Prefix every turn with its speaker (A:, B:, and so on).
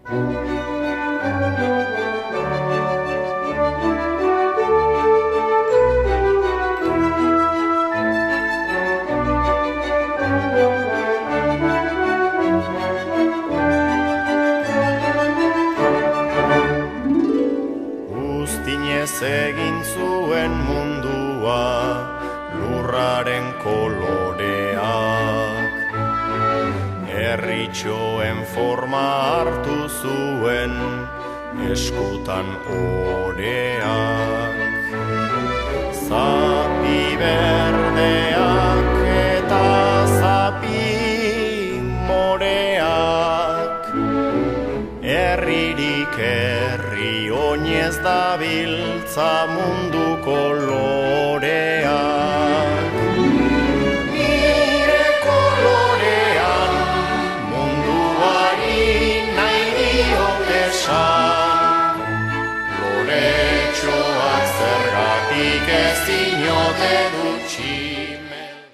A: Uztinez egin zuen mundua lurraren koloreak, herritxoen forma hartu zuen eskutan oreak. Zapi berdeak eta zapi moreak, herririk herri oinez dabiltza mundu koloreak. Nire kolorean munduari nahi diot esan, loretxoak zergatik ez dinote dutxi.